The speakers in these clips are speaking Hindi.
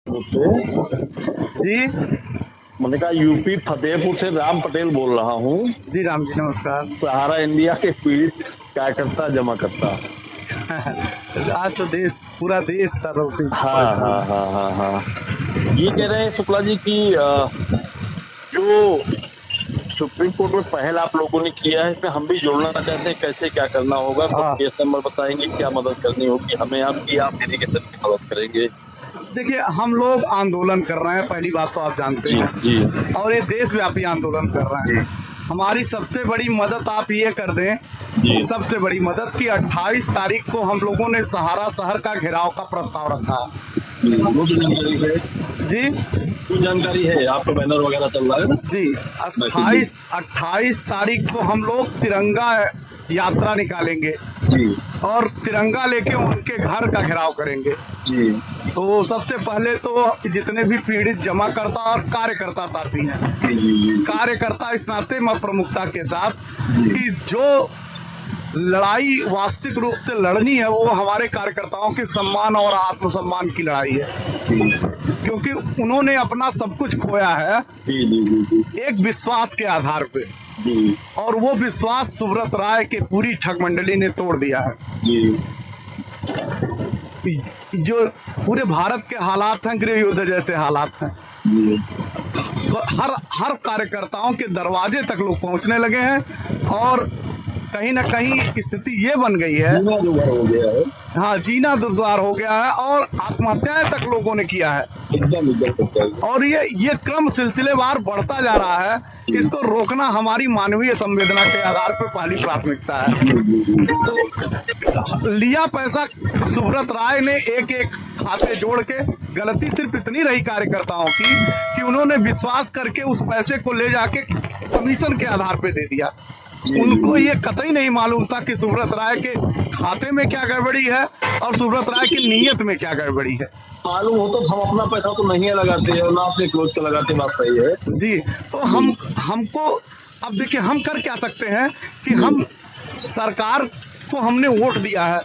जी। मैंने कहा यूपी फतेहपुर से राम पटेल बोल रहा हूँ। जी राम जी नमस्कार। सहारा इंडिया के पीड़ित कार्यकर्ता जमा करता। आज तो देश पूरा देश तरह से हाँ परेशान हाँ है। हाँ हाँ हाँ। ये कह रहे हैं शुक्ला जी की जो सुप्रीम कोर्ट में पहल आप लोगों ने किया है, इसमें हम भी जुड़ना चाहते हैं। कैसे क्या करना होगा, कुछ हाँ केस नंबर बताएंगे, क्या मदद करनी होगी हमें, आपकी आप इरिगेशन की मदद करेंगे। देखिए, हम लोग आंदोलन कर रहे हैं, पहली बात तो आप जानते जी जी हैं, और ये देशव्यापी आंदोलन कर रहे जी हैं। हमारी सबसे बड़ी मदद आप ये कर दें, जी। सबसे बड़ी मदद कि 28 तारीख को हम लोगों ने सहारा शहर का घेराव का प्रस्ताव रखा वो जो जानकारी है, जी। वो जानकारी है, आपका बैनर वगैरह चल रहा है ना जी, 28 तारीख को हम लोग तिरंगा यात्रा निकालेंगे जी और तिरंगा लेके उनके घर का घेराव करेंगे। जी तो सबसे पहले तो जितने भी पीड़ित जमाकर्ता और कार्यकर्ता साथी हैं, जी कार्यकर्ता इस नाते मैं प्रमुखता के साथ कि जो लड़ाई वास्तविक रूप से लड़नी है वो हमारे कार्यकर्ताओं के सम्मान और आत्मसम्मान की लड़ाई है, क्योंकि उन्होंने अपना सब कुछ खोया है एक विश्वास के आधार पे, और वो विश्वास सुब्रत राय के पूरी ठग मंडली ने तोड़ दिया है। जो पूरे भारत के हालात हैं, गृह युद्ध जैसे हालात हैं। तो हर कार्यकर्ताओं के दरवाजे तक लोग पहुंचने लगे हैं और कहीं ना कहीं स्थिति ये बन गई है, हाँ, जीना दुर्वार हो गया है और आत्महत्याएं तक लोगों ने किया है। और ये क्रम सिलसिलेवार बढ़ता जा रहा है। इसको रोकना हमारी मानवीय संवेदना के आधार पर पहली प्राथमिकता है। तो लिया पैसा सुब्रत राय ने एक एक खाते जोड़ के, गलती सिर्फ इतनी रही कार्यकर्ताओं की कि उन्होंने विश्वास करके उस पैसे को ले जाके कमीशन के आधार पे दे दिया। उनको ये कतई नहीं मालूम था कि सुब्रत राय के खाते में क्या गड़बड़ी है और सुब्रत राय की नीयत में क्या गड़बड़ी है। मालूम हो तो हम अपना पैसा तो नहीं लगाते हैं, ना अपने क्लोज का लगाते, बात सही है जी। तो हमको अब देखिए, हम कर क्या सकते हैं कि हम सरकार को हमने वोट दिया है,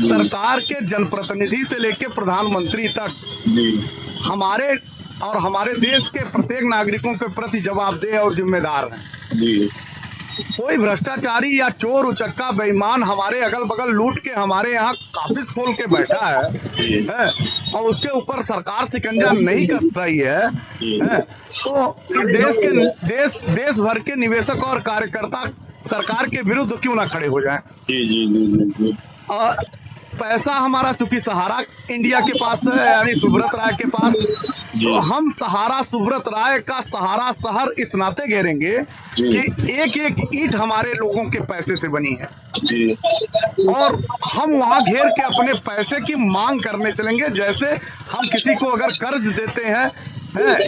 सरकार के जनप्रतिनिधि से लेकर प्रधानमंत्री तक हमारे और हमारे देश के प्रत्येक नागरिकों के प्रति जवाबदेह और जिम्मेदार हैं। कोई भ्रष्टाचारी या चोर उचक्का बेईमान हमारे अगल बगल लूट के हमारे यहाँ काफिस खोल के बैठा है और उसके ऊपर सरकार शिकंजा नहीं कस रही है, तो इस देश भर के निवेशक और कार्यकर्ता सरकार के विरुद्ध क्यों ना खड़े हो जाएं। और पैसा हमारा चूंकि सहारा इंडिया के पास है, यानी सुब्रत राय के पास, तो हम सहारा सुब्रत राय का सहारा शहर इस नाते घेरेंगे कि एक एक ईंट हमारे लोगों के पैसे से बनी है और हम वहां घेर के अपने पैसे की मांग करने चलेंगे। जैसे हम किसी को अगर कर्ज देते हैं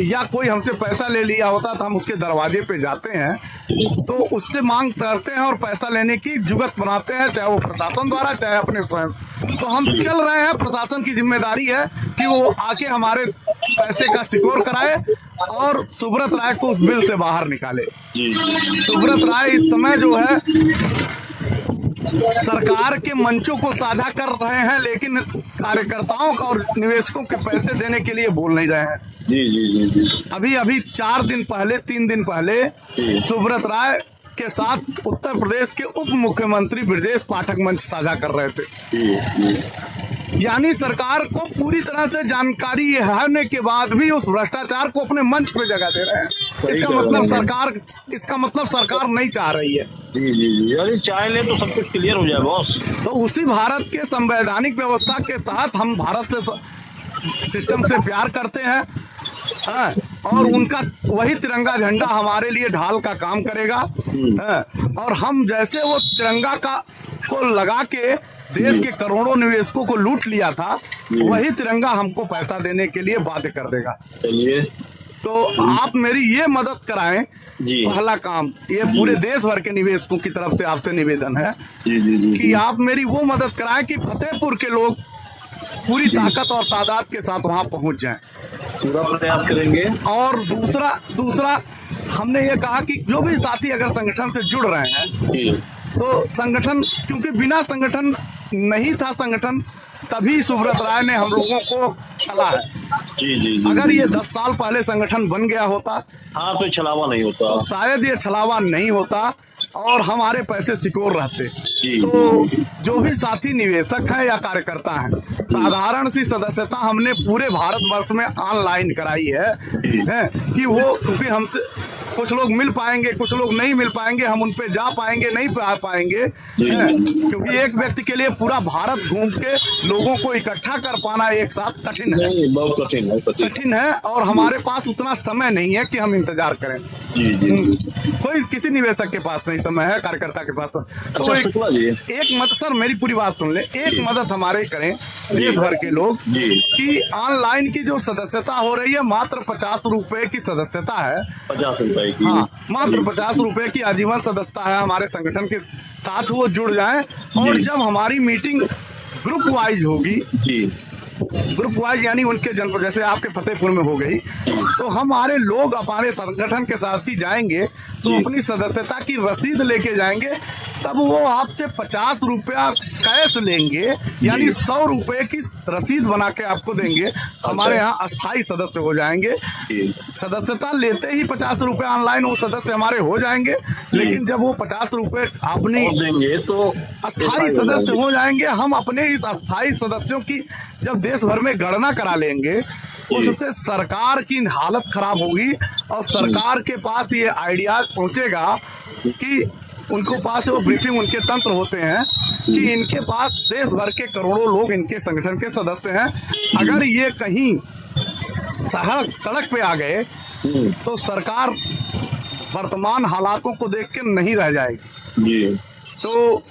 या कोई हमसे पैसा ले लिया होता तो हम उसके दरवाजे पे जाते हैं तो उससे मांग करते हैं और पैसा लेने की जुगत बनाते हैं, चाहे वो प्रशासन द्वारा चाहे अपने स्वयं। तो हम चल रहे हैं, प्रशासन की जिम्मेदारी है कि वो आके हमारे पैसे का सिक्योर कराए और सुब्रत राय को उस बिल से बाहर निकाले। सुब्रत राय इस समय जो है सरकार के मंचों को साझा कर रहे हैं, लेकिन कार्यकर्ताओं का और निवेशकों के पैसे देने के लिए बोल नहीं रहे हैं। अभी 3 दिन पहले सुब्रत राय के साथ उत्तर प्रदेश के उप मुख्यमंत्री ब्रजेश पाठक मंच साझा कर रहे थे। यानी सरकार को पूरी तरह से जानकारी होने के बाद भी उस भ्रष्टाचार को अपने मंच पे जगह दे रहे हैं। इसका मतलब सरकार नहीं चाह रही है। अरे चाह ले तो सब कुछ क्लियर हो जाए बॉस। तो उसी भारत के संवैधानिक व्यवस्था के तहत हम भारत से सिस्टम से प्यार करते हैं, और उनका वही तिरंगा झंडा हमारे लिए ढाल का काम करेगा। और हम जैसे वो तिरंगा को लगा के देश के करोड़ों निवेशकों को लूट लिया था, वही तिरंगा हमको पैसा देने के लिए बाध्य कर देगा। चलिए, तो आप मेरी ये मदद कराएं। पहला काम ये पूरे देश भर के निवेशकों की तरफ से आपसे निवेदन है कि आप मेरी वो मदद कराएं कि फतेहपुर के लोग पूरी ताकत और तादाद के साथ वहां पहुंच जाएं। पूरा प्रयास करेंगे। और दूसरा हमने ये कहा कि जो भी साथी अगर संगठन से जुड़ रहे हैं तो संगठन, क्योंकि बिना संगठन नहीं था संगठन, तभी सुब्रत राय ने हम लोगों को छला है। जी। अगर ये 10 साल पहले संगठन बन गया होता हाँ तो छलावा नहीं होता, तो शायद ये छलावा नहीं होता और हमारे पैसे सिक्योर रहते। जी। तो जो भी साथी निवेशक है या कार्यकर्ता है, साधारण सी सदस्यता हमने पूरे भारतवर्ष में ऑनलाइन कराई है कि वो, क्योंकि हमसे कुछ लोग मिल पाएंगे, कुछ लोग नहीं मिल पाएंगे, हम उन पे जा पाएंगे नहीं पा पाएंगे, क्योंकि एक व्यक्ति के लिए पूरा भारत घूम के लोगों को इकट्ठा कर पाना एक साथ कठिन है, बहुत कठिन है। और हमारे पास उतना समय नहीं है कि हम इंतजार करें। कोई किसी निवेशक के पास नहीं समय है, कार्यकर्ता के पास। तो एक मदद, सर मेरी पूरी बात सुन ले, एक मदद हमारे करें देश भर के लोग कि ऑनलाइन की जो सदस्यता हो रही है मात्र 50 रुपए की सदस्यता है, 50 रुपए की, हाँ मात्र 50 रुपए की आजीवन सदस्यता है। हमारे संगठन के साथ वो जुड़ जाएं और जब हमारी मीटिंग ग्रुप वाइज होगी, ग्रुप वाइज यानी उनके जन्म, जैसे आपके फतेहपुर में हो गई, तो हमारे लोग हमारे संगठन के साथ ही जाएंगे तो अपनी सदस्यता की रसीद लेके जाएंगे, तब वो आपसे 50 रुपया कैश लेंगे, यानी 100 रुपए की रसीद बना के आपको देंगे। हमारे यहाँ अस्थायी सदस्य हो जाएंगे। सदस्यता लेते ही 50 रुपए ऑनलाइन वो सदस्य हमारे हो जाएंगे, लेकिन जब वो 50 रुपए अपनी देंगे तो अस्थायी सदस्य हो जाएंगे। हम अपने इस अस्थायी सदस्यों की जब देश भर में गणना करा लेंगे, उससे सरकार की हालत खराब होगी और सरकार के पास ये आइडिया पहुंचेगा कि उनको पास वो ब्रीफिंग, उनके तंत्र होते हैं कि इनके पास देश भर के करोड़ों लोग इनके संगठन के सदस्य हैं, अगर ये कहीं सड़क पे आ गए तो सरकार वर्तमान हालातों को देख के नहीं रह जाएगी। तो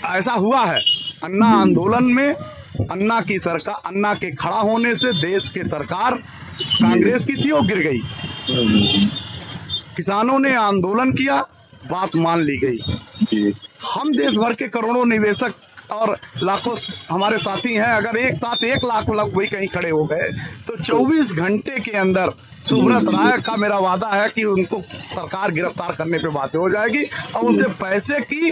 ऐसा हुआ है अन्ना आंदोलन में, अन्ना की सरकार, अन्ना के खड़ा होने से देश की सरकार कांग्रेस की थी वो गिर गई। किसानों ने आंदोलन किया, बात मान ली गई। हम देश भर के करोड़ों निवेशक और लाखों हमारे साथी हैं, अगर एक साथ 1 लाख लोग वही कहीं खड़े हो गए तो 24 घंटे के अंदर सुब्रत राय का मेरा वादा है कि उनको सरकार गिरफ्तार करने पे बाध्य हो जाएगी और उनसे पैसे की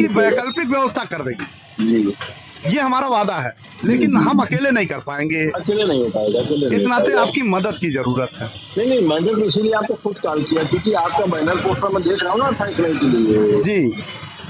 वैकल्पिक व्यवस्था कर देगी। ये हमारा वादा है, लेकिन हम अकेले नहीं कर पाएंगे, अकेले नहीं हो पाएगा। इस नाते आपकी मदद की जरूरत है। नहीं मदद इसीलिए आपको खुद कॉल किया, क्योंकि आपका बैनर पोस्टर में देख रहा हूँ ना 28 मई के लिए जी,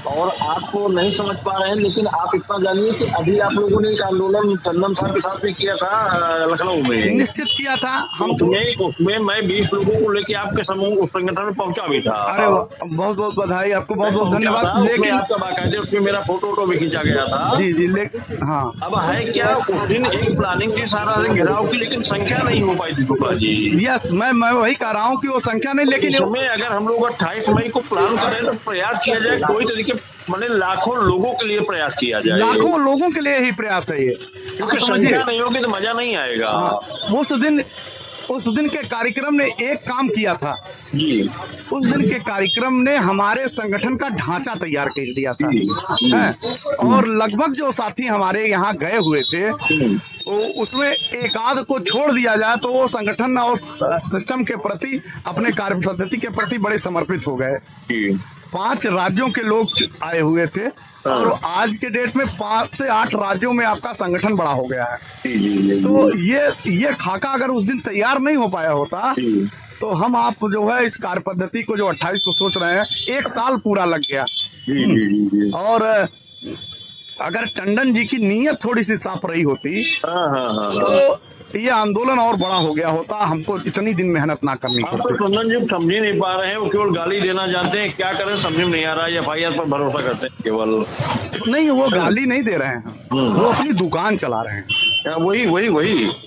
और आपको नहीं समझ पा रहे हैं, लेकिन आप इतना जानिए कि अभी आप लोगों ने एक आंदोलन चंदन साहब के साथ में किया था लखनऊ में, निश्चित किया था हम तो। उसमें मैं 20 लोगों को लेके आपके समूह उस संगठन में पहुंचा भी था। अरे बहुत बहुत बधाई, आपको बहुत बहुत धन्यवाद। लेकिन आपका बाकायदे उसमें मेरा फोटो भी खींचा गया था। जी लेकिन हाँ, अब है क्या, उस दिन एक प्लानिंग थी सारा दिन घेराव की, लेकिन संख्या नहीं हो पाई थी शुक्ला जी। यस, मैं वही कह रहा हूँ कि वो संख्या नहीं, लेकिन इसमें अगर हम लोग 28 मई को प्लान करें तो प्रयास किया जाए, कोई तरीके मैंने लाखों लोगों के लिए प्रयास किया जाए, लाखों लोगों के लिए ही प्रयास है ये, क्योंकि संख्या नहीं होगी तो मजा नहीं आएगा। उस दिन के कार्यक्रम ने एक काम किया था जी, उस दिन के कार्यक्रम ने हमारे संगठन का ढांचा तैयार कर दिया था है? और लगभग जो साथी हमारे यहाँ गए हुए थे उसमें एक आध को छोड़ दिया जाए तो वो संगठन और सिस्टम के प्रति, अपने कार्य पद्धति के प्रति बड़े समर्पित हो गए। 5 राज्यों के लोग आए हुए थे और आज के डेट में 5 से 8 राज्यों में आपका संगठन बड़ा हो गया है। तो ये खाका अगर उस दिन तैयार नहीं हो पाया होता तो हम आप जो है इस कार्य पद्धति को जो 28 को सोच रहे हैं, 1 साल पूरा लग गया। और अगर टंडन जी की नीयत थोड़ी सी साफ रही होती तो ये आंदोलन और बड़ा हो गया होता, हमको इतनी दिन मेहनत ना करनी पड़ती। टंडन जी समझ ही नहीं पा रहे हैं, वो केवल गाली देना जानते हैं, क्या करें समझ में नहीं आ रहा है। FIR पर भरोसा करते हैं केवल। नहीं, वो गाली नहीं दे रहे हैं, वो अपनी दुकान चला रहे हैं। वही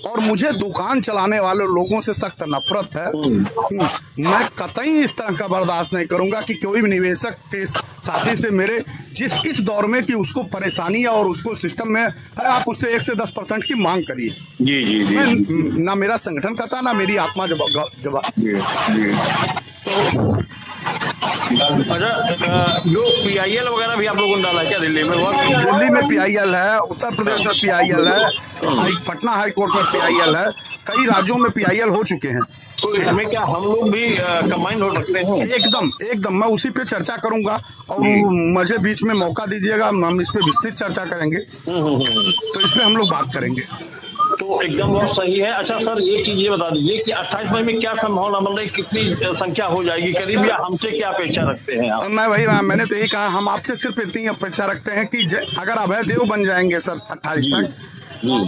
और मुझे दुकान चलाने वाले लोगों से सख्त नफरत है। मैं कतई इस तरह का बर्दाश्त नहीं करूंगा कि कोई भी निवेशक के साथी से मेरे किस दौर में कि उसको परेशानी है और उसको सिस्टम में आप उससे 1 से 10% की मांग करिए। जी ना मेरा संगठन कहता, ना मेरी आत्मा जवाब। अच्छा, जो PIL वगैरह भी आप लोगों ने डाला है क्या दिल्ली में? वहाँ दिल्ली में PIL है, उत्तर प्रदेश में PIL है, पटना हाई कोर्ट में PIL है, कई राज्यों में PIL हो चुके हैं। तो इसमें क्या हम लोग भी कंबाइन हो सकते हैं? एकदम एकदम, मैं उसी पे चर्चा करूंगा और मुझे बीच में मौका दीजिएगा, हम इस पे विस्तृत चर्चा करेंगे। तो इसमें हम लोग बात करेंगे। तो एकदम बहुत सही है। अच्छा सर, ये चीज ये बता दीजिए कि 28 मई में क्या संभावना, मतलब कितनी संख्या हो जाएगी करीब, या हमसे क्या अपेक्षा रखते हैं आप? मैंने तो यही कहा, हम आपसे सिर्फ इतनी अपेक्षा रखते हैं कि अगर अभय देव बन जाएंगे सर 28 तक,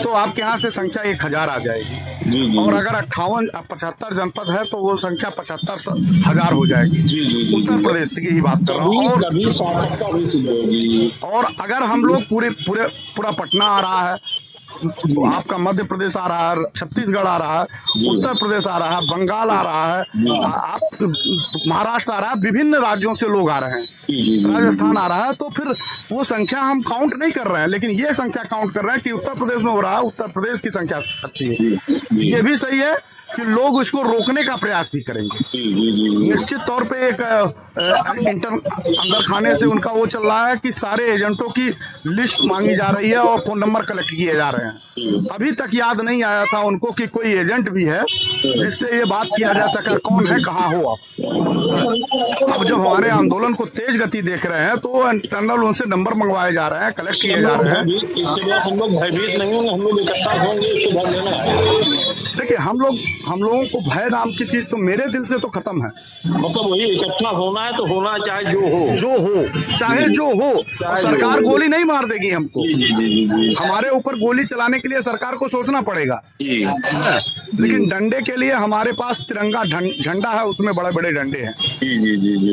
तो आपके यहाँ से संख्या 1000 आ जाएगी। और अगर 75 जनपद है तो वो संख्या 75,000 हो जाएगी। उत्तर प्रदेश की ही बात कर रहा हूँ। और अगर हम लोग पूरा पटना आ रहा है, तो आपका मध्य प्रदेश आ रहा है, छत्तीसगढ़ आ रहा है, उत्तर प्रदेश आ रहा है, बंगाल आ रहा है, आप महाराष्ट्र आ रहा है, विभिन्न राज्यों से लोग आ रहे हैं, राजस्थान आ रहा है, तो फिर वो संख्या हम काउंट नहीं कर रहे हैं, लेकिन ये संख्या काउंट कर रहे हैं कि उत्तर प्रदेश में हो रहा है, उत्तर प्रदेश की संख्या अच्छी है। ये भी सही है कि लोग इसको रोकने का प्रयास भी करेंगे। निश्चित तौर पे एक अंदर खाने से उनका वो चल रहा है कि सारे एजेंटों की लिस्ट मांगी जा रही है और फोन नंबर कलेक्ट किए जा रहे हैं। अभी तक याद नहीं आया था उनको कि कोई एजेंट भी है जिससे ये बात किया जा सके कौन है, कहाँ हो आप। अब जब हमारे आंदोलन को तेज गति देख रहे हैं तो इंटरनल उनसे नंबर मंगवाए जा रहे हैं, कलेक्ट किए जा रहे हैं। हम लोग भयभीत नहीं होंगे, हम लोग इकट्ठा होंगे, इसको भर देना है। देखिए, हम लोगों को भय नाम की चीज तो मेरे दिल से तो खत्म है। मतलब वही इकट्ठा होना है तो होना, चाहे चाहे जो हो। और सरकार गोली नहीं मार देगी हमको। हमारे ऊपर गोली चलाने के लिए सरकार को सोचना पड़ेगा, लेकिन डंडे के लिए हमारे पास तिरंगा झंडा है, उसमें बड़े बड़े डंडे हैं।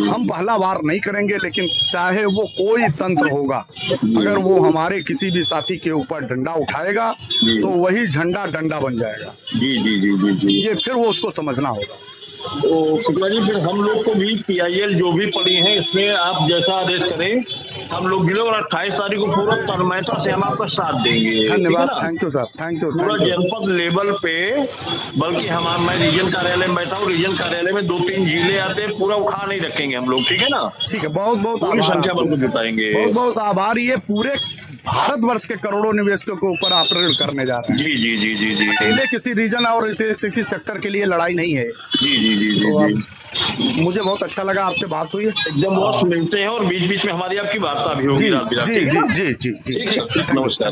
हम पहला वार नहीं करेंगे, लेकिन चाहे वो कोई तंत्र होगा, अगर वो हमारे किसी भी साथी के ऊपर डंडा उठाएगा तो वही झंडा डंडा बन जाएगा। ये फिर वो उसको समझना होगा। तो शुक्ला जी, फिर हम लोग को भी PIL जो भी पड़ी है इसमें आप जैसा आदेश करें, हम लोग भी और 28 तारीख को पूरा तन्मयता से हम आपका साथ देंगे। धन्यवाद, thank you sir, thank you. पूरा जनपद लेवल पे, बल्कि मैं रीजन कार्यालय में बैठा हूँ, रीजन कार्यालय में 2-3 जिले आते हैं, पूरा उठा नहीं रखेंगे हम लोग, ठीक है ना? ठीक है, बहुत बहुत आभार, संख्या बल को जुटाएंगे। बहुत बहुत आभार। ये पूरे भारतवर्ष के करोड़ों निवेशकों के ऊपर ऑपरेट करने जा रहे हैं। जी। अकेले किसी रीजन और किसी सेक्टर के लिए लड़ाई नहीं है। जी। तो मुझे बहुत अच्छा लगा, आपसे बात हुई। एकदम बहुत मिलते हैं और बीच बीच में हमारी आपकी वार्ता भी होगी। जी। नमस्कार।